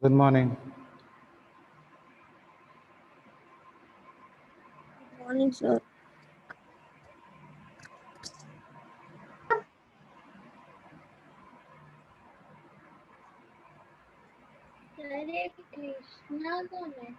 Good morning. Good morning, sir. हरे कृष्णा कौन है?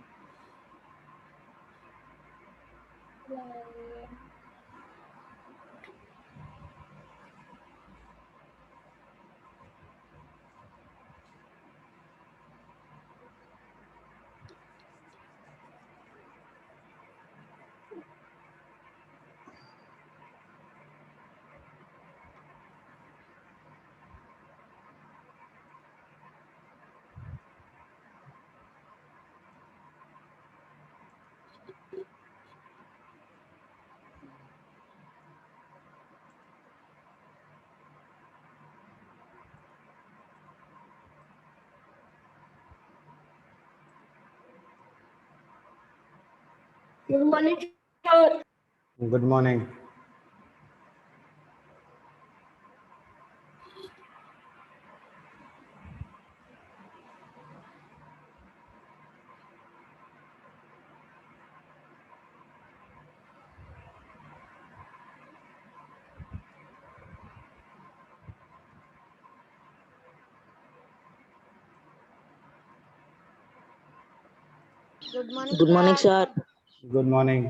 Good morning, sir. Good morning. Good morning, sir. Good morning.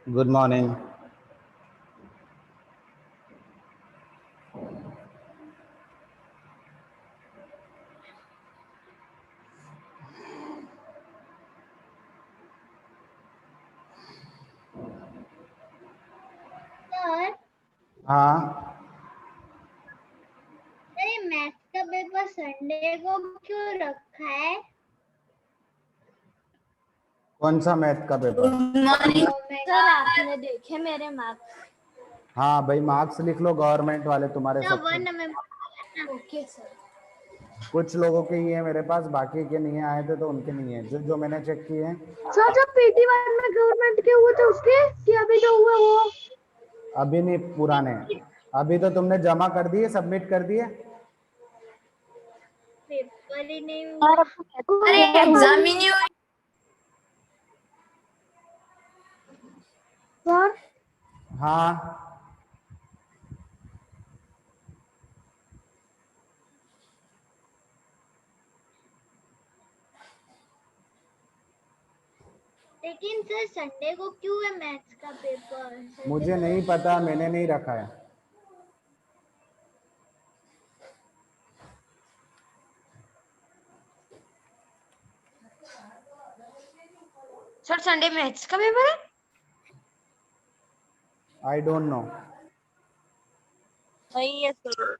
Good morning. Sir, हाँ, अरे math का paper Sunday को क्यों रखा है? कौन सा मैथ का पेपर? सर, आपने देखे मेरे मार्क्स? हाँ भाई, मार्क्स लिख लो गवर्नमेंट वाले तुम्हारे तो सब। वन में ओके सर। कुछ लोगों के ही है मेरे पास, बाकी के नहीं आए थे तो उनके नहीं है। जो जो मैंने चेक किए हैं। सर, जब PT1 में गवर्नमेंट के हुए थे उसके कि अभी जो हुए वो? अभी नहीं, पुराने। अभी तो तुमने जमा कर दिए, सबमिट कर दिए। पेपर ही नहीं हुआ। अरे एग्जाम ही नहीं हुई सर। हाँ, लेकिन सर संडे को क्यों है मैथ्स का पेपर? मुझे नहीं पता, मैंने नहीं रखा है। सर संडे मैथ्स का पेपर है? I don't know. नहीं है सर।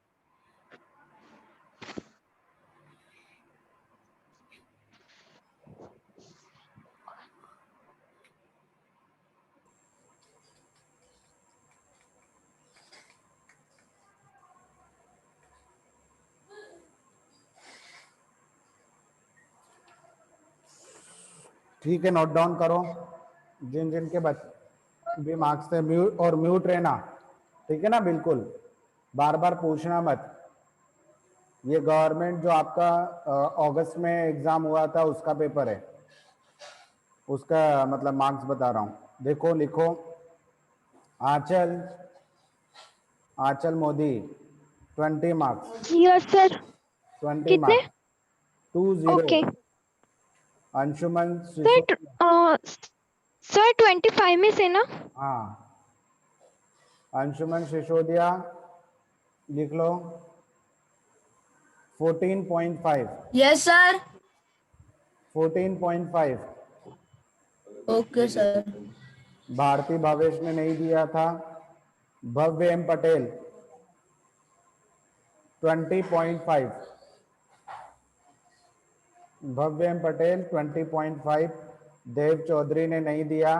ठीक है, नोट डाउन करो जिन जिन के भी मार्क्स थे। म्यूट रहना, ठीक है ना, बिल्कुल बार बार पूछना मत। ये गवर्नमेंट जो आपका अगस्त में एग्जाम हुआ था उसका पेपर है, उसका मतलब मार्क्स बता रहा हूँ। देखो लिखो, Anchal Modi 20 marks. Yes sir. 20 कितने? Marks 20। Okay Anshuman sir. Sisodia, sir 25 में से ना? हाँ, अंशुमन सिसोदिया लिख लो 14.5। Yes sir. 14.5। Okay sir. Bharti Bhavesh ने नहीं दिया था। भव्य एम पटेल 20.5। भव्य एम पटेल 20.5। देव चौधरी ने नहीं दिया।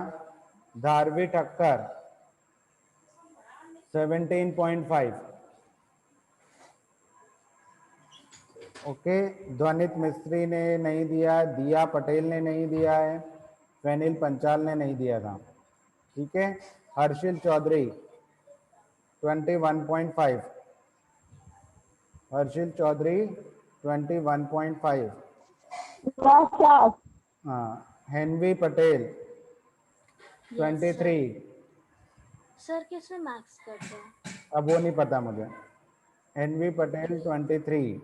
धारवी ठक्कर 17.5। ओके, ध्वनित मिस्त्री ने नहीं दिया, दिया पटेल ने नहीं दिया है, फैनिल पंचाल ने नहीं दिया था। ठीक है, हर्षिल चौधरी 21.5। हर्षिल चौधरी 21.5। हाँ, हेनवी पटेल 23। सर किसमें मार्क्स करते हैं? अब वो नहीं पता मुझे। हेनवी पटेल 23।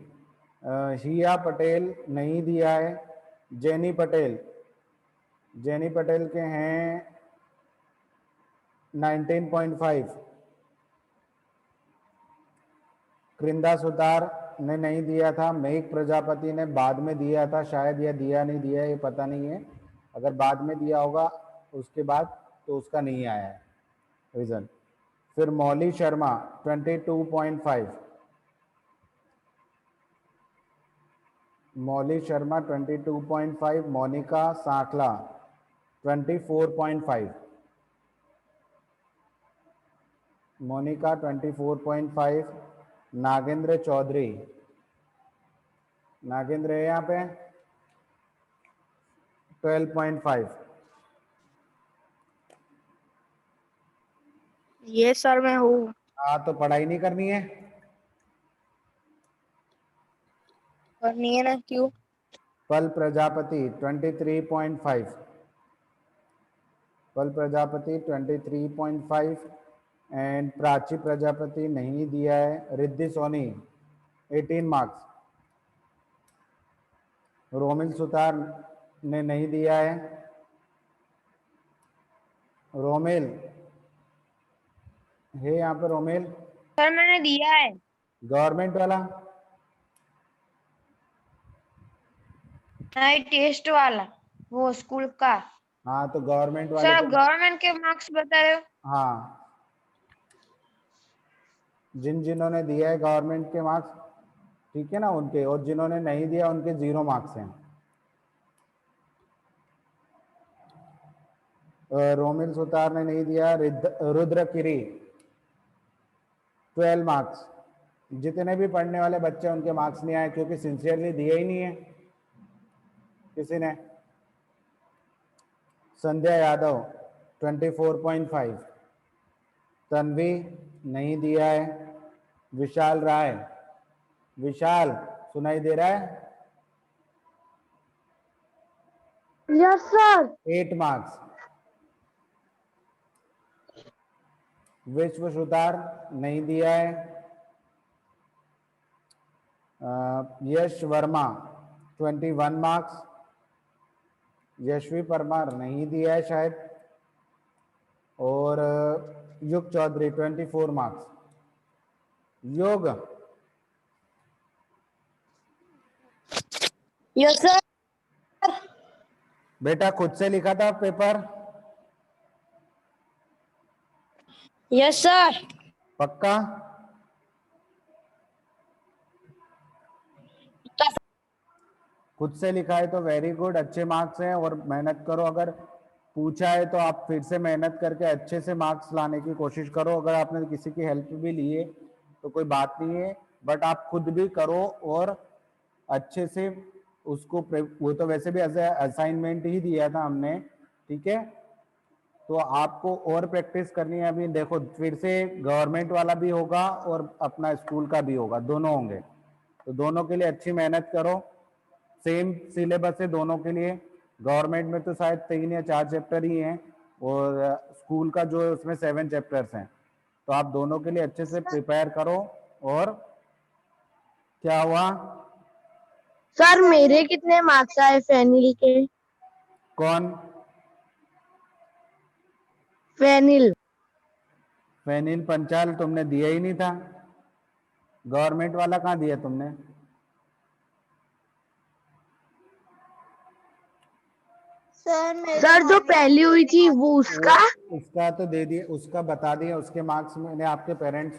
हिया पटेल नहीं दिया है। जेनी पटेल, जेनी पटेल के हैं 19.5। कृंदा सुतार ने नहीं दिया था। मेघ प्रजापति ने बाद में दिया था शायद, या दिया नहीं दिया ये पता नहीं है। अगर बाद में दिया होगा उसके बाद तो उसका नहीं आया है रीजन। फिर मौली शर्मा 22.5। मौली शर्मा 22.5। मोनिका सांकला 24.5। मोनिका 24.5। नागेंद्र चौधरी, नागेंद्र है यहाँ पे 12.5। ये सर मैं हूँ। हाँ, तो पढ़ाई नहीं करनी है? और नहीं है ना, क्यों? पल प्रजापति 23.5। पल प्रजापति 23.5। एंड प्राची प्रजापति नहीं दिया है। रिद्धि सोनी 18 मार्क्स। रोमिल सुतार ने नहीं दिया है। रोमिल है यहाँ पे, रोमिल सर मैंने दिया है। गवर्नमेंट वाला। नहीं, टेस्ट वाला, वो स्कूल का। हाँ, तो गवर्नमेंट सर वाले आप के, गवर्नमेंट के मार्क्स बता रहे हो? हाँ, जिन्होंने दिया है गवर्नमेंट के मार्क्स, ठीक है ना, उनके, और जिन्होंने नहीं दिया उनके 0 मार्क्स हैं। रोमिल सुतार ने नहीं दिया। रुद्र किरी 12 मार्क्स। जितने भी पढ़ने वाले बच्चे उनके मार्क्स नहीं आए क्योंकि सिंसियरली दिए ही नहीं है किसी ने। संध्या यादव 24.5। तन्वी नहीं दिया है। विशाल राय, विशाल सुनाई दे रहा है? Yes sir. 8 मार्क्स। विश्व सुतार नहीं दिया है। यश वर्मा 21 मार्क्स। यशवी परमार नहीं दिया है शायद। और युग चौधरी 24 मार्क्स। योग यस सर। बेटा खुद से लिखा था पेपर? Yes sir. पक्का? खुद से लिखा है तो वेरी गुड, अच्छे मार्क्स हैं। और मेहनत करो, अगर पूछा है तो आप फिर से मेहनत करके अच्छे से मार्क्स लाने की कोशिश करो। अगर आपने किसी की हेल्प भी ली है तो कोई बात नहीं है, बट आप खुद भी करो और अच्छे से उसको वो तो वैसे भी असाइनमेंट ही दिया था हमने, ठीक है? तो आपको और प्रैक्टिस करनी है। अभी देखो फिर से गवर्नमेंट वाला भी होगा और अपना स्कूल का भी होगा, दोनों होंगे, तो दोनों के लिए अच्छी मेहनत करो। सेम सिलेबस है दोनों के लिए। गवर्नमेंट में तो शायद 3 या 4 चैप्टर ही हैं और स्कूल का जो है उसमें 7 चैप्टर्स हैं। तो आप दोनों के लिए अच्छे से प्रिपेयर करो। और क्या हुआ? सर मेरे कितने मार्क्स आए फेनिल के? कौन? फेनिल। फेनिल पंचाल तुमने दिया ही नहीं था, गवर्नमेंट वाला कहाँ दिया तुमने? सर जो पहली हुई थी वो उसका? उसका तो दे दिए, उसका बता दिए। उसके मार्क्स मैंने आपके पेरेंट्स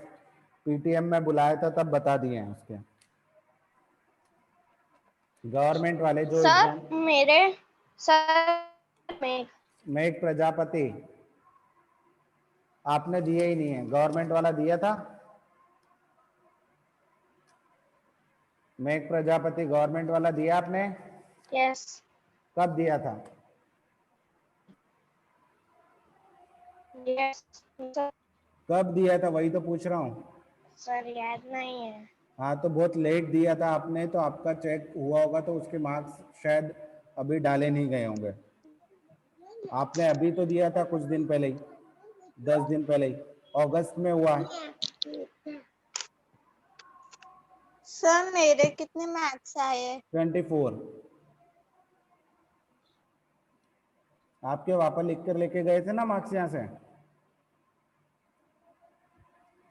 पीटीएम में बुलाया था तब बता दिए हैं उसके। गवर्नमेंट वाले जो एग्जाम। मेरे सर में मेघ प्रजापति आपने दिया ही नहीं है, गवर्नमेंट वाला दिया था। मेघ प्रजापति गवर्नमेंट वाला दिया आपने? यस कब दिया था? Yes sir. कब दिया था वही तो पूछ रहा हूँ। सर याद नहीं है। हाँ तो बहुत लेट दिया था आपने, तो आपका चेक हुआ होगा तो उसके मार्क्स शायद अभी डाले नहीं गए होंगे। आपने अभी तो दिया था कुछ दिन पहले ही, 10 दिन पहले ही, अगस्त में हुआ है। सर मेरे कितने मार्क्स आए? 24। आपके वापस लिख कर लेके गए थे ना मार्क्स यहाँ से,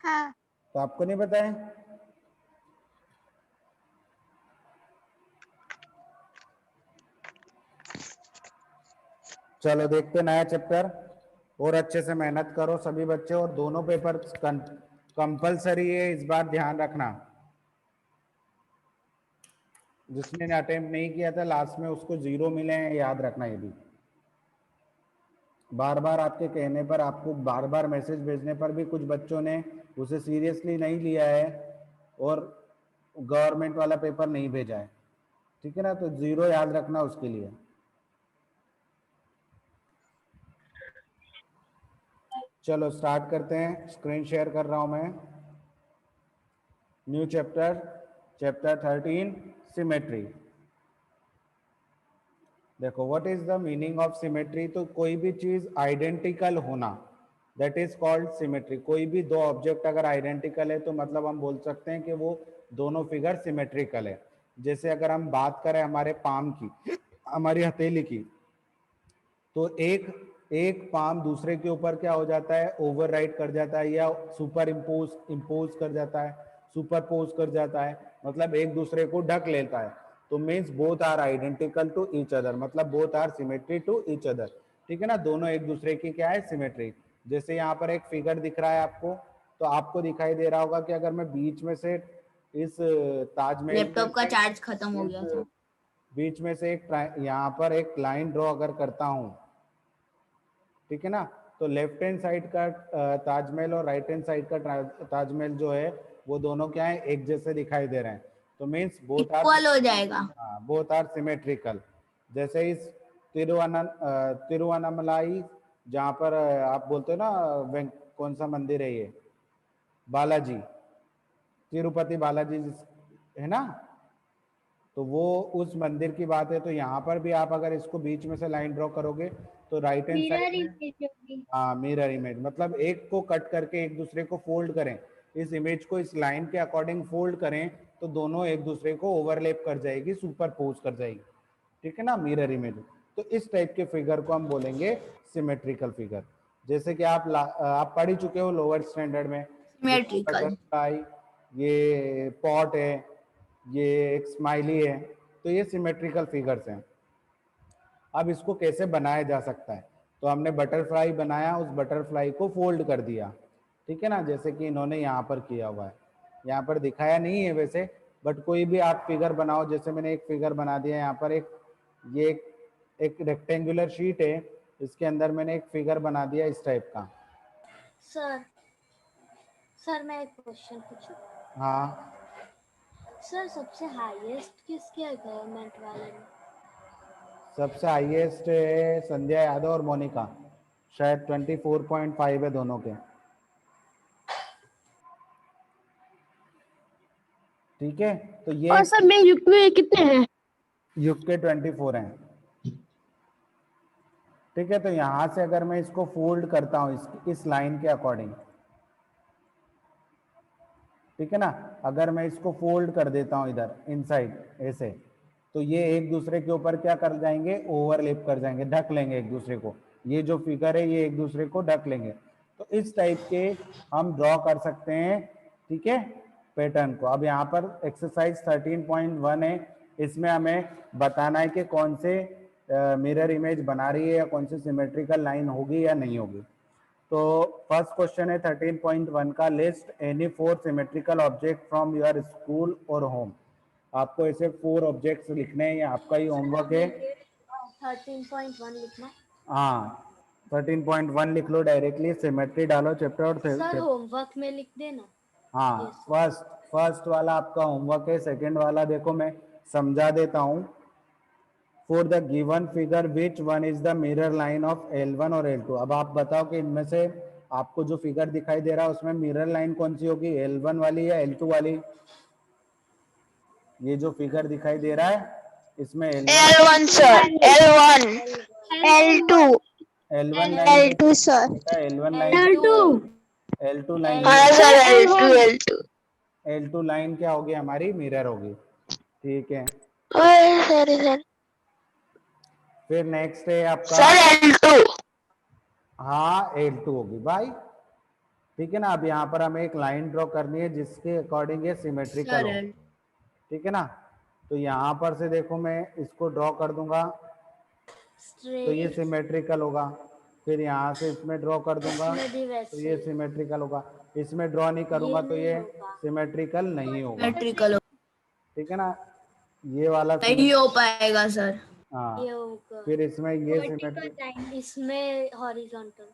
हाँ। तो आपको नहीं बताया? चलो देखते नया चैप्टर। और अच्छे से मेहनत करो सभी बच्चे, और दोनों पेपर कंपलसरी है इस बार, ध्यान रखना। जिसने अटेम्प्ट नहीं किया था लास्ट में उसको 0 मिले हैं, याद रखना ये भी। बार बार आपके कहने पर, आपको बार बार मैसेज भेजने पर भी कुछ बच्चों ने उसे सीरियसली नहीं लिया है और गवर्नमेंट वाला पेपर नहीं भेजा है, ठीक है ना? तो 0 याद रखना उसके लिए। चलो स्टार्ट करते हैं, स्क्रीन शेयर कर रहा हूं मैं। New chapter, chapter 13 symmetry. देखो what is the meaning of symmetry? तो कोई भी चीज आइडेंटिकल होना, दैट इज कॉल्ड सिमेट्री। कोई भी दो ऑब्जेक्ट अगर आइडेंटिकल है तो मतलब हम बोल सकते हैं कि वो दोनों फिगर सिमेट्रिकल है। जैसे अगर हम बात करें हमारे पाम की, हमारी हथेली की, तो एक एक पाम दूसरे के ऊपर क्या हो जाता है, ओवरराइड कर जाता है, या सुपर इम्पोज कर जाता है, सुपरपोज कर जाता है, मतलब एक दूसरे को ढक लेता है। तो means both are identical to each other, मतलब both are symmetry to each other, ठीक है ना? दोनों एक दूसरे की क्या है, सिमेट्री। जैसे यहाँ पर एक फिगर दिख रहा है आपको, तो आपको दिखाई दे रहा होगा कि अगर मैं बीच में से इस ताजमहल लैपटॉप का चार्ज खत्म हो गया था। बीच में से एक यहाँ पर एक लाइन ड्रॉ अगर करता हूँ, ठीक है ना? तो लेफ्ट हैंड साइड का ताजमहल और राइट हैंड साइड का ताजमहल जो है वो दोनों क्या है, एक जैसे दिखाई दे रहे हैं। तो मीन्स बोथ आर, इक्वल हो जाएगा। Both are symmetrical. जैसे इस तिरुवन्नामलाई, जहाँ पर आप बोलते हो ना कौन सा मंदिर है ये, बालाजी, तिरुपति बालाजी है ना? तो वो उस मंदिर की बात है। तो यहाँ पर भी आप अगर इसको बीच में से लाइन ड्रॉ करोगे तो राइट हैंड मिरर साइड में, इमेज होगी। हाँ मिरर इमेज, मतलब एक को कट करके एक दूसरे को फोल्ड करें, इस इमेज को इस लाइन के अकॉर्डिंग फोल्ड करें तो दोनों एक दूसरे को ओवरलैप कर जाएगी, सुपरपोज कर जाएगी, ठीक है ना? Mirror image. तो इस टाइप के फिगर को हम बोलेंगे सिमेट्रिकल फिगर। जैसे कि आप पढ़ ही चुके हो लोअर स्टैंडर्ड में, सिमेट्रिकल। बटरफ्लाई, ये पॉट है, ये एक स्माइली है, तो ये सिमेट्रिकल फिगर्स हैं। अब इसको कैसे बनाया जा सकता है, तो हमने बटरफ्लाई बनाया, उस बटरफ्लाई को फोल्ड कर दिया, ठीक है ना, जैसे कि इन्होंने यहाँ पर किया हुआ है, यहाँ पर दिखाया नहीं है वैसे, बट कोई भी आप फिगर बनाओ, जैसे मैंने एक फिगर बना दिया यहाँ पर, ये एक रेक्टेंगुलर शीट है, इसके अंदर मैंने एक फिगर बना दिया इस टाइप का। सर मैं एक क्वेश्चन पूछूं? हाँ सर सबसे हाईएस्ट किसके है गवर्नमेंट वाले में? सबसे हाईएस्ट है संध्या यादव और मोनिका, शायद 24.5 है दोनों के, ठीक है। तो ये और सर मेरे युग में कितने हैं? युग के 24 हैं, ठीक है। तो यहाँ से अगर मैं इसको फोल्ड करता हूँ इस लाइन के अकॉर्डिंग, ठीक है ना, अगर मैं इसको फोल्ड कर देता हूँ इधर इनसाइड ऐसे, तो ये एक दूसरे के ऊपर क्या कर जाएंगे, ओवरलैप कर जाएंगे, ढक लेंगे एक दूसरे को, ये जो फिगर है ये एक दूसरे को ढक लेंगे। तो इस टाइप के हम ड्रॉ कर सकते हैं, ठीक है, पैटर्न को। अब यहाँ पर एक्सरसाइज 13.1 है, इसमें हमें बताना है कि कौन से मिरर इमेज बना रही है या कौन सी सिमेट्रिकल लाइन होगी या नहीं होगी। तो फर्स्ट क्वेश्चन है 13.1 का, list any 4 symmetrical object from your school और होम। आपको ऐसे 4 ऑब्जेक्ट्स लिखने हैं, ये आपका ही होमवर्क है। 13.1 लिखना? हाँ 13.1 लिख लो, डायरेक्टली सिमेट्री डालो चैप्टर और सर होमवर्क में लिख देना। हाँ फर्स्ट वाला आपका होमवर्क है, सेकंड वाला देखो मैं समझा देता हूँ। For the given figure which one is the mirror line of L1 और L2। अब आप बताओ कि इनमें से आपको जो फिगर दिखाई दे रहा है उसमें मिरर लाइन कौन सी होगी, L1 वाली या L2 वाली? ये जो फिगर दिखाई दे रहा है इसमें L1 sir, L1, L2, L1 line L2 sir. L1 line L2 line हाँ sir, L2, L2। L2 line क्या होगी हमारी, मिरर होगी, ठीक है। Sorry sir. फिर नेक्स्ट है आपका सर L2। हाँ L2 होगी भाई, ठीक है ना। अब यहाँ पर हमें एक लाइन ड्रॉ करनी है जिसके अकॉर्डिंग ये सिमेट्रिकल हो, ठीक है ना। तो यहाँ पर से देखो मैं इसको ड्रॉ कर दूंगा तो ये सिमेट्रिकल होगा, फिर यहाँ से इसमें ड्रॉ कर दूंगा तो ये सिमेट्रिकल होगा, इसमें ड्रॉ नहीं करूंगा तो ये सिमेट्रिकल नहीं होगा, ठीक है ना। ये वाला नहीं हो पाएगा सर। हाँ ये होगा, फिर इसमें ये सिमेट्रिक, इसमें हॉरिजॉन्टल,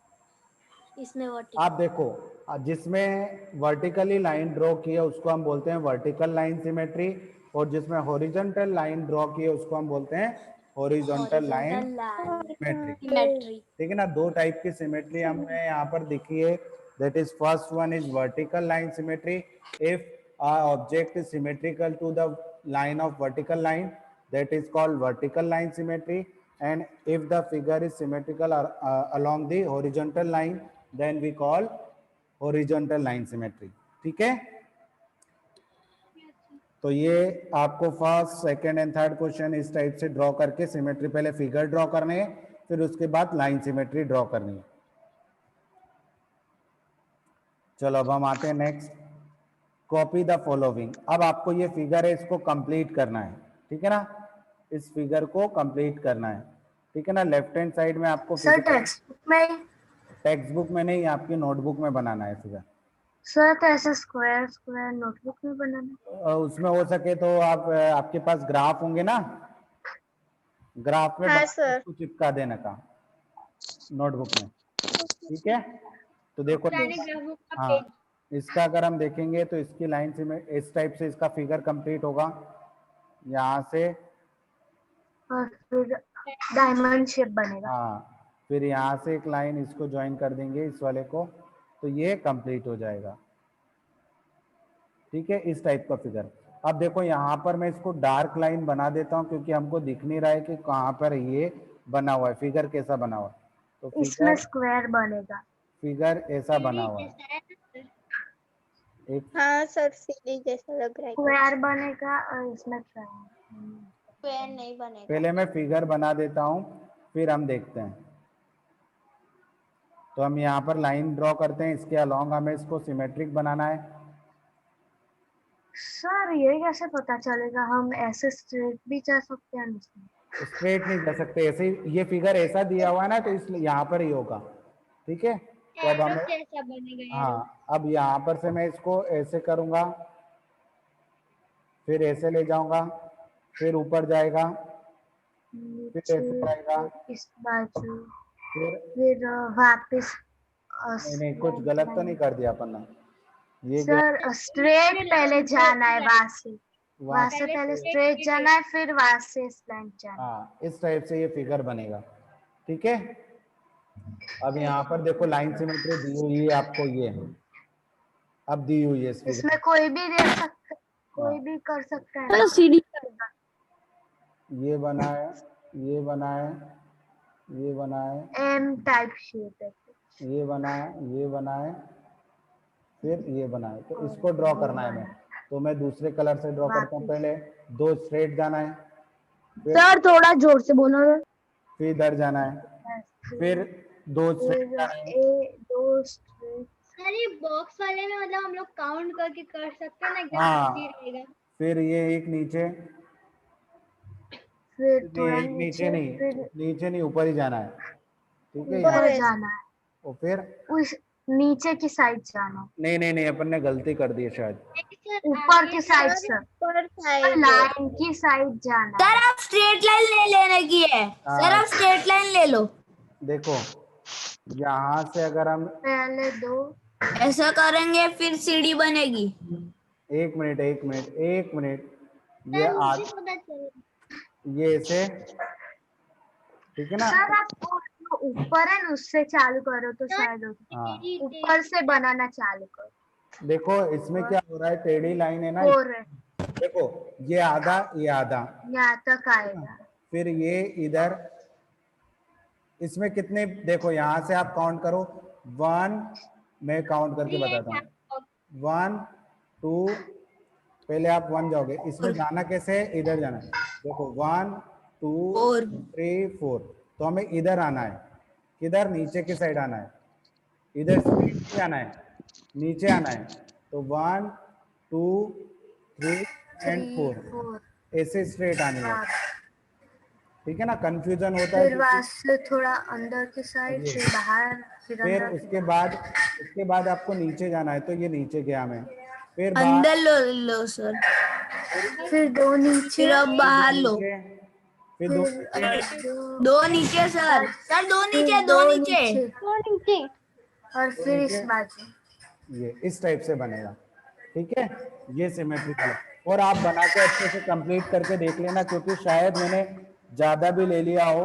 इसमें वर्टिकल। आप देखो जिसमें वर्टिकली लाइन ड्रॉ की है उसको हम बोलते हैं वर्टिकल लाइन सिमेट्री, और जिसमें हॉरिजॉन्टल लाइन ड्रॉ की है उसको हम बोलते हैं हॉरिजॉन्टल लाइन सिमेट्री, ठीक है ना। दो टाइप की सिमेट्री हमें यहाँ पर दिखी है, that is first one is vertical line symmetry, if object is symmetrical to the line of vertical line, that is called vertical line symmetry, and if the figure is symmetrical along the horizontal line then we call horizontal line symmetry, ठीक है। तो ये आपको first second and third question इस type से draw करके symmetry, पहले figure draw करने है फिर उसके बाद लाइन सिमेट्री ड्रॉ करनी है। चलो अब हम आते हैं नेक्स्ट, कॉपी द फॉलोइंग। अब आपको ये फिगर है इसको कंप्लीट करना है, ठीक है ना, इस फिगर को कंप्लीट करना है, ठीक है ना। लेफ्ट हैंड साइड में आपको टेक्स्ट बुक में नहीं, आपकी नोटबुक में बनाना है फिगर। सर तो ऐसे स्क्वायर स्क्वायर नोटबुक में बनाना? उसमें हो सके तो आप आपके पास ग्राफ होंगे ना, ग्राफ में हाँ सर। उसको चिपका देने का नोटबुक में, ठीक है। तो देखो हाँ इसका अगर हम देखेंगे तो इसकी लाइन से में इस टाइप से इसका फिगर कंप्लीट होगा, यहाँ से और फिर डायमंड शेप बनेगा। हाँ फिर यहाँ से एक लाइन इसको ज्वाइन कर देंगे इस वाले को, तो ये कंप्लीट हो जाएगा, ठीक है, इस टाइप का फिगर। अब देखो यहाँ पर मैं इसको डार्क लाइन बना देता हूँ क्योंकि हमको दिख नहीं रहा है कि कहाँ पर ये बना हुआ है, फिगर कैसा बना हुआ है। तो इसमें स्क्वायर बनेगा, फिगर ऐसा बना हुआ है, एक हाँ सर, सीढ़ी जैसा लग रहा है। स्क्वायर बनेगा और इसमें स्क्वायर नहीं बनेगा। पहले मैं फिगर बना देता हूँ फिर हम देखते हैं। तो हम यहाँ पर लाइन ड्रॉ करते हैं, इसके अलोंग हमें इसको सिमेट्रिक बनाना है। सर ये कैसे पता चलेगा, हम ऐसे स्ट्रेट भी जा सकते हैं इसमें? स्ट्रेट नहीं जा सकते, ऐसे ही ये फिगर ऐसा दिया हुआ है ना, तो इसलिए यहाँ पर ही होगा। ठीक है, तो अब एरो हमें, कैसा बनेगा? एरो हाँ अब यहाँ पर से मैं इसको ऐसे करूंगा, फिर ऐसे ले जाऊंगा, फिर ऊपर जाएगा, फिर ऐसे नीचे जाएगा, इस बाजू, फिर फिर वापस नहीं कुछ गलत तो नहीं कर दिया अपन ने, ये गया सर स्ट्रेट पहले जाना है, वहां से वहां से से। पहले स्ट्रेट जाना है, फिर वहां से स्लैंट जाना है। हाँ इस टाइप से ये फिगर बनेगा। ठीक है, अब यहाँ पर देखो लाइन सिमेट्री दी हुई है आपको, ये अब दी हुई है इस फिगर। इसमें कोई भी दे सकता, कोई हाँ। भी कर सकता है ना। सीढ़ी ये बना है, ये बना है, ये बना है, एम टाइप शेप है। ये बना है, ये बना है, फिर ये बना है, तो इसको ड्रॉ करना है मैं, तो मैं दूसरे कलर से ड्रॉ करता हूँ। पहले 2 स्ट्रेट जाना है, फिर सर थोड़ा जोर से बोलो ना। फिर इधर जाना है, फिर 2 स्ट्रेट जाना है, दो स्ट्रेट, सर ये बॉक्स वाले में मतलब हम लोग काउंट करके कर सकते हैं ना, क्या हाँ। इजी रहेगा? फिर ये एक नीचे, फिर ये थोड़ा एक नीचे नहीं, फिर नीचे नहीं ऊपर ही जाना है। ठीक है, ऊपर यहाँ जाना है, और फिर उस नीचे की साइड जाना है, नहीं अपन ने गलती कर दी है शायद। सर ऊपर आगे की साइड सर, सर, ऊपर साइड लाइन की साइड जाना है। सर आप स्ट्रेट लाइन ले लेने की है। सर आप स्ट्रेट लाइन ले लो। देखो यहाँ से अगर हम, पहले दो, ऐसा करेंगे फिर सीढ़ी बनेगी। एक मिनट ये सर मुझे आज पता चला। ये ऐसे, ठीक है ना। सर आप जो ऊपर है ना उससे चालू करो तो शायद हो। हाँ ऊपर से बनाना चालू करो। देखो इसमें क्या हो रहा है, टेढ़ी लाइन है ना, और देखो ये आधा, ये आधा, यहाँ तक आएगा। फिर ये इधर, इसमें कितने, देखो यहाँ से आप काउंट करो, 1, मैं काउंट करके बताता हूँ, 1 2, पहले आप 1 जाओगे, इसमें जाना कैसे है, इधर जाना है। देखो 1 2 3 4, तो हमें इधर आना है, किधर, नीचे की साइड आना है, इधर स्ट्रेट नहीं आना है, नीचे आना है। तो 1 2 3 एंड 4 ऐसे स्ट्रेट आने है। ठीक है ना, कंफ्यूजन होता है फिर वहां से थोड़ा अंदर की साइड, फिर बाहर, फिर फिर अंदर, उसके बाद आपको नीचे जाना है, तो ये नीचे गया मैं, फिर अंदर लो सर, फिर दो नीचे, फिर अब बाहर लो। फिर दो नीचे सर, दो नीचे, दो नीचे। और फिर इस बाजू। ये इस टाइप से बनेगा। ठीक है, ये सिमेट्रिकल, और आप बना के अच्छे से कंप्लीट करके देख लेना, क्योंकि शायद मैंने ज्यादा भी ले लिया हो,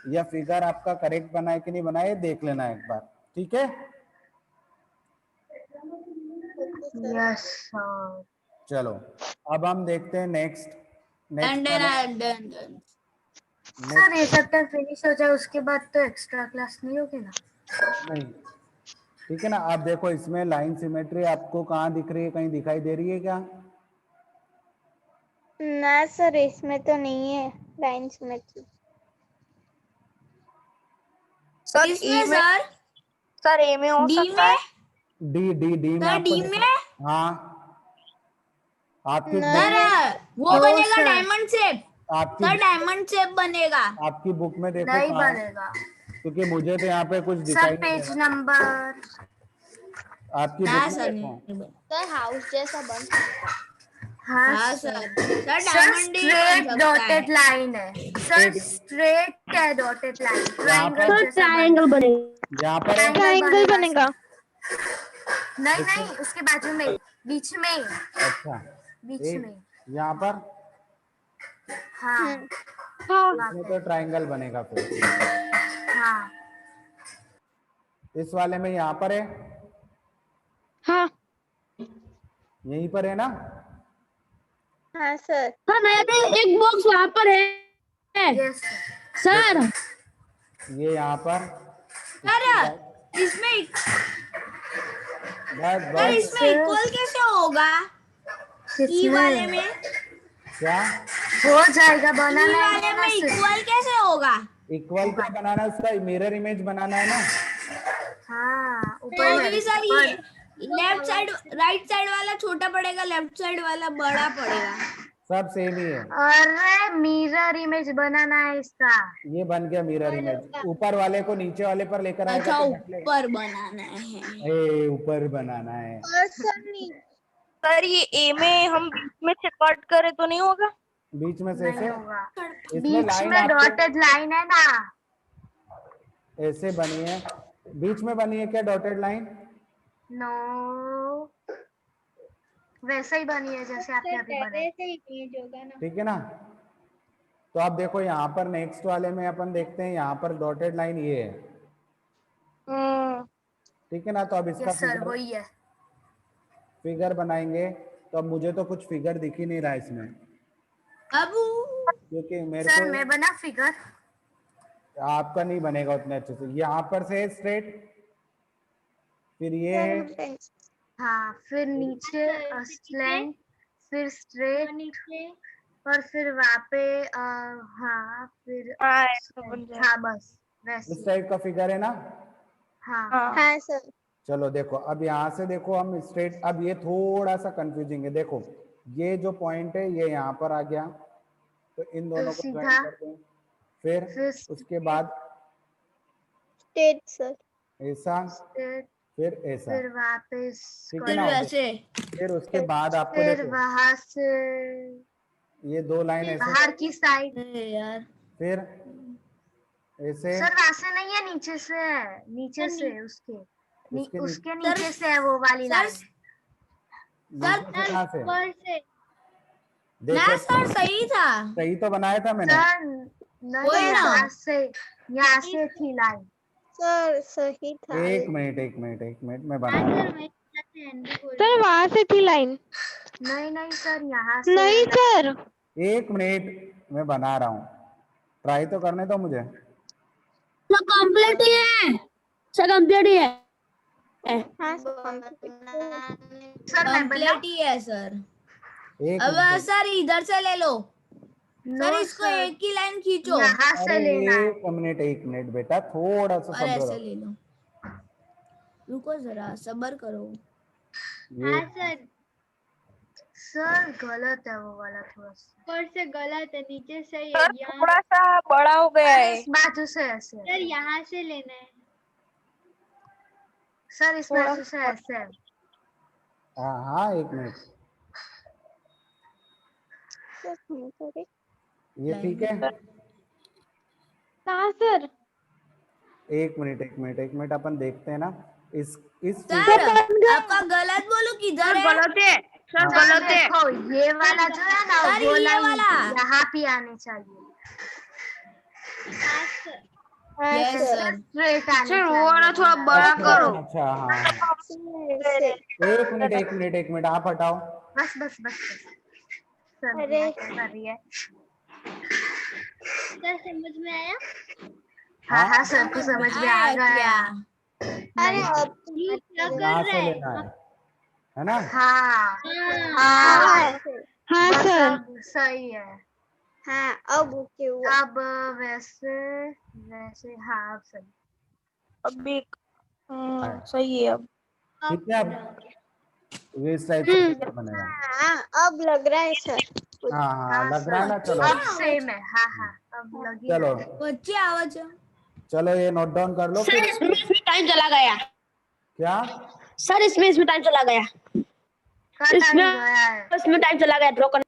या फिगर आपका करेक्ट बना है कि नहीं बना है, देख लेना एक बार। ठीक है, यस सर। चलो अब हम देखते हैं नेक्स्ट सर ये चैप्टर फिनिश हो जाए उसके बाद तो एक्स्ट्रा क्लास नहीं होगी ना? नहीं, ठीक है ना। आप देखो इसमें लाइन सिमेट्री आपको कहाँ दिख रही है, कहीं दिखाई दे रही है क्या? ना सर, इसमें तो नहीं है लाइन सिमेट्री। सर इसमें सर ए में हो डी सकता है। डी में सर आपको डी दिख- में हाँ आपकी सर वो बनेगा डायमंड शेप। आपकी सर डायमंड शेप बनेगा। आपकी बुक में देखो नहीं कहाँ है? बनेगा क्योंकि मुझे तो यहाँ पे कुछ सर, दिखाई नहीं पेज दे रहा। नंबर। आपकी हाँ बुक सर में देखो। सर हाउस जैसा बन सकता है। हाँ सर डायमंड ही बन स्ट्रेट सकता है। डॉटेड लाइन है सर, स्ट्रेट है डॉटेड लाइन, ट्रायंगल जैसा ट्रायंगल बनेगा। यहाँ पर है? ट्रायंगल बनेगा। नहीं नहीं, उसके बाजू में, बीच में, अच्छा बीच एक में। यहाँ पर हाँ इसमें तो ट्रायंगल बनेगा फिर। हाँ इस वाले में यहाँ पर है, हाँ यहीं पर है ना? हाँ सर। एक बॉक्स वहाँ पर है यस सर। ये यहाँ पर सर इसमें बस सर बस इसमें इक्वल कैसे होगा? ई वाले में क्या हो जाएगा, ई बनाना वाले है में इक्वल कैसे होगा? इक्वल क्या बनाना है, उसका मिरर इमेज बनाना है ना। हाँ तो ऊपर भी सर ये लेफ्ट साइड राइट साइड वाला छोटा पड़ेगा, लेफ्ट साइड वाला बड़ा पड़ेगा। सब सेम ही है। अरे मिरर इमेज बनाना है इसका। ये बन गया मिरर इमेज। ऊपर वाले को नीचे वाले पर लेकर आएगा अच्छा तो बदलेगा। ऊपर बनाना है। ए ऊपर बनाना है। और सर नीचे सर ये ए में हम बीच में से कट करे तो नहीं होगा? बीच में से नहीं ऐसे होगा, इसमें बीच लाइन में आपको डॉटेड लाइन है ना। ऐसे बनी है, बीच में बनी है क्या डॉटेड लाइन? नो, वैसे ही बनी है जैसे आपने अभी बनाई। से इमेज होगा ना। ठीक है ना। तो आप देखो यहाँ पर नेक्स्ट वाले में अपन देखते हैं, यहाँ पर डॉटेड लाइन ये है, ठीक है ना। तो अब इसका यस सर, फिगर वही है। फिगर बनाएंगे। तो अब मुझे तो कुछ फिगर दिख ही नहीं रहा इसमें, अब क्योंकि मेरे सर को मैं बना फिगर। आपका नहीं बनेगा उतने अच्छे से। यहाँ पर से स्ट्रेट, फिर ये है, हाँ, फिर नीचे फिर स्लैंट, फिर स्ट्रेट, नीचे और फिर वहाँ पे हाँ, फिर हाँ ऐसा बन जाएगा। हाँ बस इस वैसे। टाइप का फिगर है ना। हाँ हाँ सर। चलो देखो, अब यहाँ से देखो हम स्ट्रेट, अब ये थोड़ा सा कंफ्यूजिंग है। देखो ये जो पॉइंट है ये यहाँ पर आ गया, तो इन दोनों को सीधा, ज्वाइन कर दें। फिर फिर उसके बाद स्टेट सर। ऐसा, स्ट्रेट, फिर ऐसा, फिर वहाँ पे ठीक है फिर ना। वैसे फिर उसके बाद आपको फिर देखो वहाँ से ये दो लाइन ऐसे, बाहर की साइड। अरे यार फिर ऐसे, सर वहाँ से नहीं है, नीचे से है, नीचे से उसके उसके उसके नीचे से है वो वाली सर लाइन। नीचे से कहाँ से? ऊपर से ना देखो सर सही था। सही तो बनाया था मैंने। सर नहीं, वही ना। यहाँ से थी लाइन। सर सही था। एक मिनट एक मिनट एक मिनट, मैं बना हाँ रहा सर हूँ। मैं हैंडी बोल सर वहां से थी लाइन। नहीं नहीं सर, यहाँ से नहीं सर। एक मिनट मैं बना रहा हूँ, ट्राई तो करने दो मुझे। सर कंप्लीट ही है, सर कंप्लीट ही है, हाँ सर सर मैं बना। कंप्लीट ही है सर। एक अब मिनट, सर इधर से ले लो नो सर, इसको सर, एक ही लाइन खींचो यहाँ से अरे लेना है। एक मिनट बेटा, थोड़ा सा और सब्र ऐसे रहो। ले लो। रुको जरा सब्र करो। ये हाँ सर, सर गलत है वो वाला थोड़ा सा। ऊपर से गलत है, नीचे सही है। सर यहाँ थोड़ा सा बड़ा हो गया है। इस बाजू से ऐसे है। सर यहाँ से लेना है। सर इस बाजू से ऐसे है। हाँ हाँ एक मिनट, ये ठीक है। कहाँ सर? एक मिनट एक मिनट एक मिनट, अपन देखते हैं ना इस सर आपका गलत बोलो किधर है? गलत है सर, सर गलत है। देखो ये वाला जो है ना, सर, वो ये लाइन वाला। यहाँ पे आनी चाहिए। हाँ सर, यस सर। स्ट्रेट आनी सर वो चाहिए। वाला थोड़ा बड़ा अच्छा करो। अच्छा, हाँ हाँ। एक मिनट एक मिनट एक मिनट, आप हटाओ। बस बस बस बस। सर अरे। यहाँ क्या कर रही है? सर समझ में आया? हाँ हाँ सर को समझ में आ आया गया। क्या? अरे अब ये क्या कर यहाँ रहा से है? लेना है ना। हाँ हाँ हाँ हाँ बस सर। अब सही है। हाँ अब ओके हुआ। अब वैसे वैसे हाँ अब सही। अभी सही है अब। ठीक है, अब इस टाइप से फिगर बनेगा। हाँ अब लग रहा है सर। हाँ हाँ हाँ लग रहा है ना। चलो अब सेम है। हाँ हाँ अब लगी चलो ना। बच्चे आवाज चलो ये नोट डाउन कर लो। सर इसमें टाइम चला गया। क्या? सर इसमें टाइम चला गया। कट नहीं गया है। इसमें टाइम चला गया ड्रॉ करने।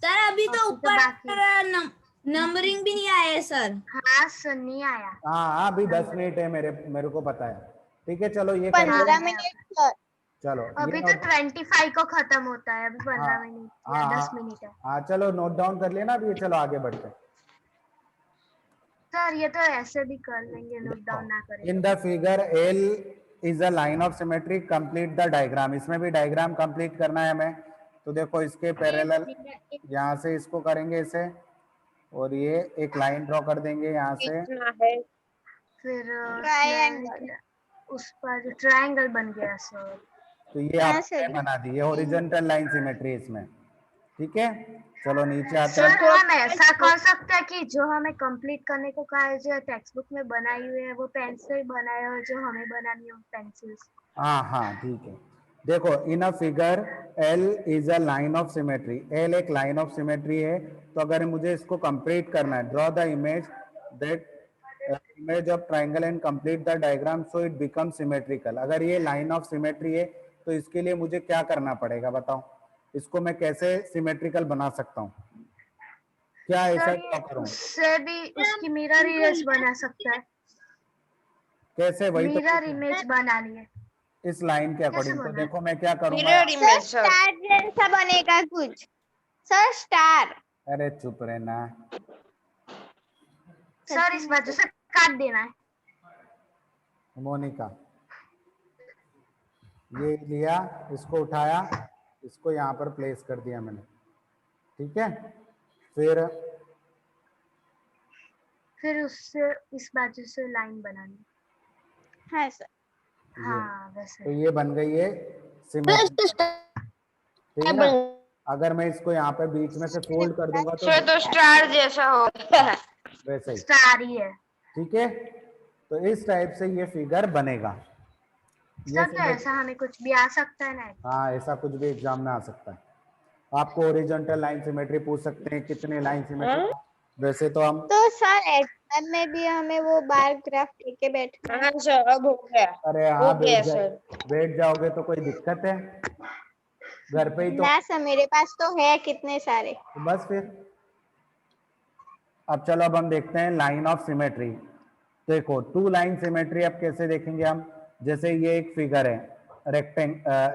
सर अभी तो अभी तो ऊपर बाकी। नंबरिंग भी नहीं आया है सर। हाँ सर नहीं आया। हाँ हाँ अभी 10 मिनट है, मेरे को पता है। ठीक है चलो ये कर लो। 15 मिनट सर। चलो अभी ये तो 25 को खत्म होता है, अभी 15 मिनट या 10 मिनट है। हाँ चलो नोट डाउन कर लेना अभी। चलो आगे बढ़ते हैं। सर ये तो ऐसे भी कर लेंगे, नोट डाउन ना करें। In the figure L is a line of symmetry, complete the diagram. इसमें भी डायग्राम कंप्लीट करना है हमें। तो देखो इसके पैरेलल यहाँ से इसको करेंगे इसे, और ये एक लाइन ड्रॉ कर देंगे यहाँ से। फिर Triangle. उस पर ट्रायंगल बन गया सर। तो ये आपने बना दी, ये हॉरिजॉन्टल लाइन सिमेट्री इसमें। ठीक है चलो नीचे आते सर हैं। हम ऐसा कर सकते हैं कि जो हमें कंप्लीट करने को कहा है, जो टेक्स्ट बुक में बनाई हुई है वो पेन से ही बनाए, और जो हमें बनानी है वो पेंसिल से। हाँ हाँ ठीक है। देखो in a figure L is a line of symmetry, L एक लाइन ऑफ सिमेट्री है। तो अगर मुझे इसको कंप्लीट करना है, draw the image that image of triangle and complete the diagram so it become symmetrical. अगर ये लाइन ऑफ सिमेट्री है तो इसके लिए मुझे क्या करना पड़ेगा बताओ, इसको मैं कैसे सिमेट्रिकल बना सकता हूँ, क्या ऐसा सर क्या ये करूँ, उससे भी उसकी मिरर इमेज बना सकता है, कैसे, वही तो मिरर इमेज बना लिए। इस लाइन के कैसे अकॉर्डिंग। तो बना? देखो मैं क्या करूंगा mirror sir image sir. Star जैसा बनेगा कुछ, सर स्टार। अरे चुप रहना, सर इस वजह से काट देना है। मोनिका ये लिया, इसको उठाया, इसको यहाँ पर प्लेस कर दिया मैंने, ठीक है। फिर उससे इस बाजू से लाइन बनानी। हाँ सर। हाँ वैसे। तो ये बन गई है सिमेट्री, ठीक है ना। अगर मैं इसको यहाँ पे बीच में से फोल्ड कर दूंगा तो सर तो स्टार जैसा हो गया। वैसे ही, स्टार ही है। ठीक है। तो इस टाइप से ये फिगर बनेगा। ये सर तो ऐसा हमें कुछ भी आ सकता है ना। हाँ ऐसा कुछ भी एग्जाम में आ सकता है। आपको ओरिजेंटल लाइन सिमेट्री पूछ सकते हैं, कितने लाइन सिमेट्री, वैसे तो हम तो सर एग्जाम में भी हमें वो बार ग्राफ लेके बैठना है। हाँ सर अब हो गया। अरे हो हाँ गया सर। बैठ जाओगे तो कोई दिक्कत है, घर पे ही तो ना सर मेरे पास तो है कितने सारे। बस फिर। अब चलो अब हम देखते हैं लाइन ऑफ सिमेट्री। देखो टू लाइन सिमेट्री अब कैसे देखेंगे हम, जैसे ये एक फिगर है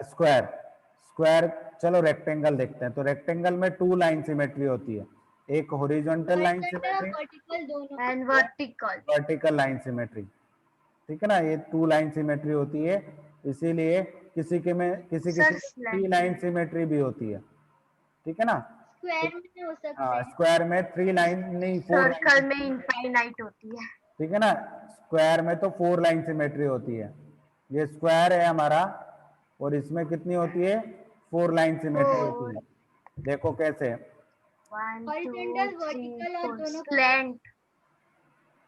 स्क्वायर, स्क्वायर चलो रेक्टेंगल देखते हैं। तो रेक्टेंगल में टू लाइन सिमेट्री होती है, एक हॉरिजॉन्टल लाइन सिमेट्री, वर्टिकल दोनों। And vertical. Vertical line symmetry, ठीक है ना। ये टू लाइन सिमेट्री होती है, इसीलिए किसी के में किसी सर थ्री लाइन सिमेट्री भी होती है, ठीक है ना। स्क्वायर में हो सकता हाँ है। स्क्वायर में थ्री लाइन नहीं, फोर सर्कल लाइन, में इनफाइनाइट होती है। ठीक है ना। स्क्वायर में तो फोर लाइन सिमेट्री होती है, ये स्क्वायर है हमारा और इसमें कितनी होती है, फोर लाइन सिमेट्री होती है। देखो कैसे, 1 2 Horizontal, 3 vertical और 4 दोनों स्लैंट।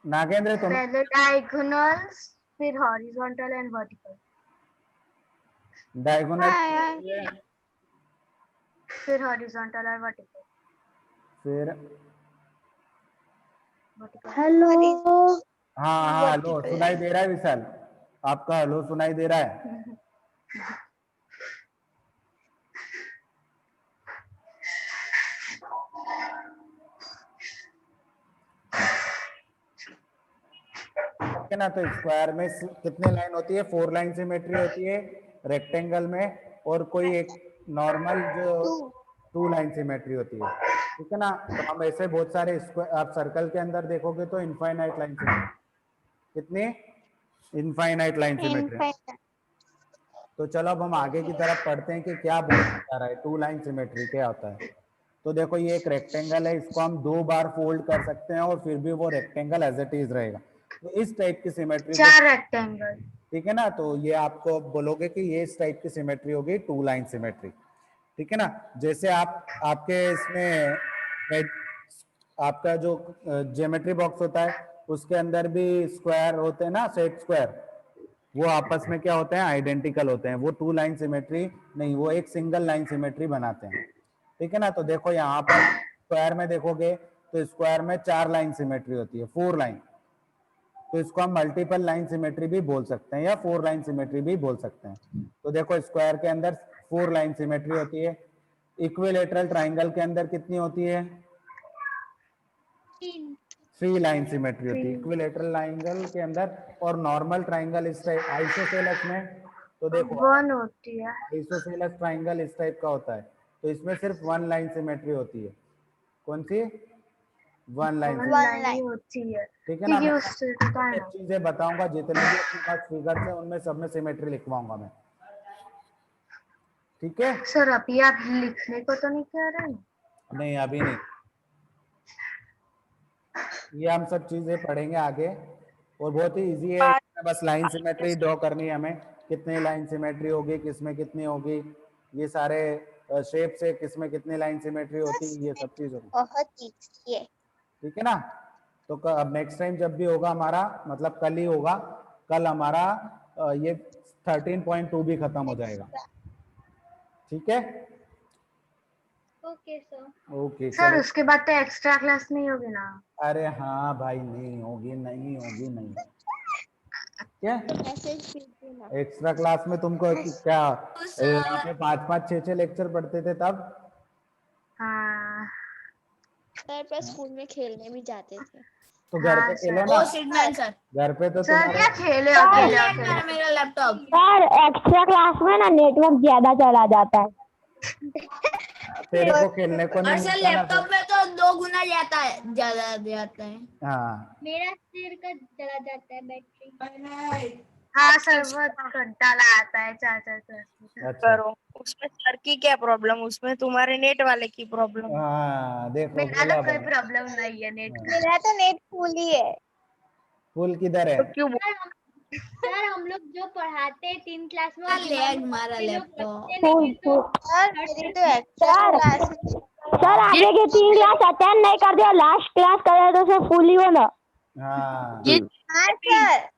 नागेंद्र तुम पहले डायगोनल्स फिर हॉरिजॉन्टल एंड वर्टिकल, डायगोनल, हाँ यार। फिर हॉरिजॉन्टल और वर्टिकल। फिर वर्टिकल। हाँ हाँ हेलो सुनाई दे रहा है विशाल, आपका हेलो सुनाई दे रहा है। ठीक है ना। तो स्क्वायर में कितने लाइन होती है, फोर लाइन सिमेट्री होती है, रेक्टेंगल में और कोई एक नॉर्मल जो टू लाइन सिमेट्री होती है, ठीक है ना। तो हम ऐसे बहुत सारे आप सर्कल के अंदर देखोगे तो इनफाइनाइट लाइन सिमेट्री, कितनी इनफाइनाइट लाइन सिमेट्री। तो चलो अब हम आगे की तरफ पढ़ते हैं कि क्या बोलना चाह रहा है, टू लाइन सिमेट्री क्या होता है। तो देखो ये एक रेक्टेंगल है, इसको हम दो बार फोल्ड कर सकते हैं और फिर भी वो रेक्टेंगल एज इट इज रहेगा। तो इस टाइप की सिमेट्री को, 4 रेक्टेंगल, ठीक है ना। तो ये आपको बोलोगे कि ये इस टाइप की सिमेट्री होगी टू लाइन सिमेट्री, ठीक है ना। जैसे आपके इसमें आपका जो ज्योमेट्री बॉक्स होता है उसके अंदर भी स्क्वायर होते हैं ना, सेट स्क्वायर, वो आपस में क्या होते हैं, आइडेंटिकल होते हैं। वो टू लाइन सिमेट्री नहीं, वो एक सिंगल लाइन सिमेट्री बनाते हैं, ठीक है ना। तो देखो यहाँ पर स्क्वायर में देखोगे तो स्क्वायर में चार लाइन सिमेट्री होती है, फोर लाइन। तो इसको हम मल्टीपल लाइन सिमेट्री भी बोल सकते हैं या फोर लाइन सिमेट्री भी बोल सकते हैं। तो देखो स्क्वायर के अंदर फोर लाइन सिमेट्री होती है, इक्विलेटरल ट्राइंगल के अंदर कितनी होती है, थ्री लाइन सिमेट्री होती है इक्विलेटरल ट्राइंगल के अंदर। और नॉर्मल ट्राइंगल इस टाइप आइसोसेलेस में, तो देखो 1 होती है। आइसोसेलेस ट्राइंगल इस टाइप का होता है, तो इसमें सिर्फ वन लाइन सिमेट्री होती है। कौन सी, वन लाइन, लाइन होती है, ठीक है ना। क्योंकि मैं उससे होता है ना। चीजें बताऊंगा, जितने भी अपने पास फिगर्स है उनमें सब में सिमेट्री लिखवाऊंगा मैं, ठीक है। सर अभी आप लिखने को तो नहीं कह रहे हैं? नहीं अभी नहीं, ये हम सब चीजें पढ़ेंगे आगे और बहुत ही इजी है। बस लाइन सिमेट्री ड्रॉ करनी है हमें, कितनी लाइन सिमेट्री होगी, किसमें कितनी होगी, ये सारे शेप से किसमें कितनी लाइन सिमेट्री होती है, ये सब चीज होगी, बहुत इजी है। ठीक है ना। तो अब नेक्स्ट टाइम जब भी होगा हमारा, मतलब कल ही होगा, कल हमारा ये 13.2 भी खत्म हो जाएगा, ठीक है ओके सर। ओके सर चलो। उसके बाद तो एक्स्ट्रा क्लास नहीं होगी ना? अरे हाँ भाई, नहीं होगी नहीं होगी नहीं। क्या मैसेज भेज देना। एक्स्ट्रा क्लास में तुमको क्या यहाँ पे 5-5 6-6 लेक्चर पढ़ते थे तब? हाँ सर पर स्कूल में खेलने भी जाते थे। तो घर पे हाँ खेलो सर। ना, ओ सिग्नल सर घर पे तो सर तुम्हारे क्या खेले अकेले अकेले? मेरा लैपटॉप सर एक्स्ट्रा क्लास में ना नेटवर्क ज्यादा चला जाता है। तेरे को खेलने को नहीं और सर मिलता ना लैपटॉप फिर। में तो 2 गुना ज्यादा जाता है। हाँ मेरा सिर का चला जाता है बैटरी। हाँ सर बहुत घंटा आता है 4-4 क्लास में। अच्छा करो, उसमें सर की क्या प्रॉब्लम, उसमें तुम्हारे नेट वाले की प्रॉब्लम। हाँ देखो मेरा बोला तो कोई भाई। प्रॉब्लम नहीं है नेट का। मेरा तो नेट फुल ही है। फुल किधर है? तो क्यों सर हम लोग जो पढ़ाते हैं 3 क्लास में लैग मारा लैपटॉप। लेकिन तो सर मेरी तो एक्स्ट्रा क्लास है। सर आगे की 3 क्लास अटेंड नहीं कर दिया, लास्ट क्लास करे तो सर फुल ही हो ना। हाँ ये हाँ सर,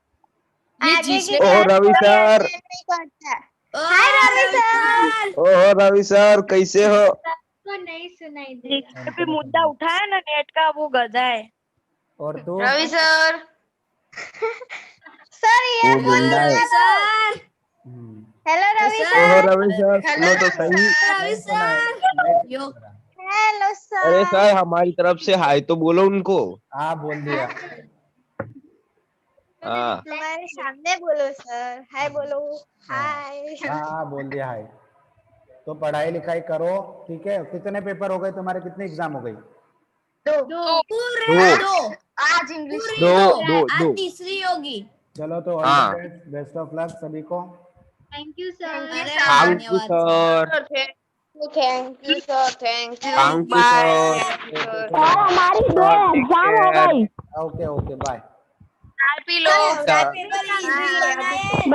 आगे की ओह रवि क्लास सर, नहीं करता। हाय रवि सर। ओह रवि सर कैसे हो? को नहीं सुनाई दे जिसने भी मुद्दा उठाया ना नेट का वो गधा है। और तू? रवि सर सर ये वो गुंडा है। Ravi sir. Hmm, hello Ravi sir. Oh sir. Ravi sir सुनो तो सही। Ravi sir. Yo hello sir. अरे सर हमारी तरफ से हाय तो बोलो उनको। हाँ बोल दिया। हाँ हमारे सामने बोलो सर, हाय बोलो। हाय। हाँ बोल दिया है। तो पढ़ाई लिखाई करो, ठीक है। कितने पेपर हो गए तुम्हारे, कितने एग्जाम हो गई? पूरे दो 2 आज इंग्लिश पूरी दो 2 दो आज दो। तीसरी होगी। चलो तो ऑल द हाँ। बेस्ट, बेस्ट ऑफ लक सभी को। Thank you sir. अरे थैंक यू धन्यवाद sir, thank you sir, thank you. Thank you sir. Sir हमारी 2 एग्जाम हो गई। Okay okay bye. चाय पी लो। सर पेपर इजी लेना है।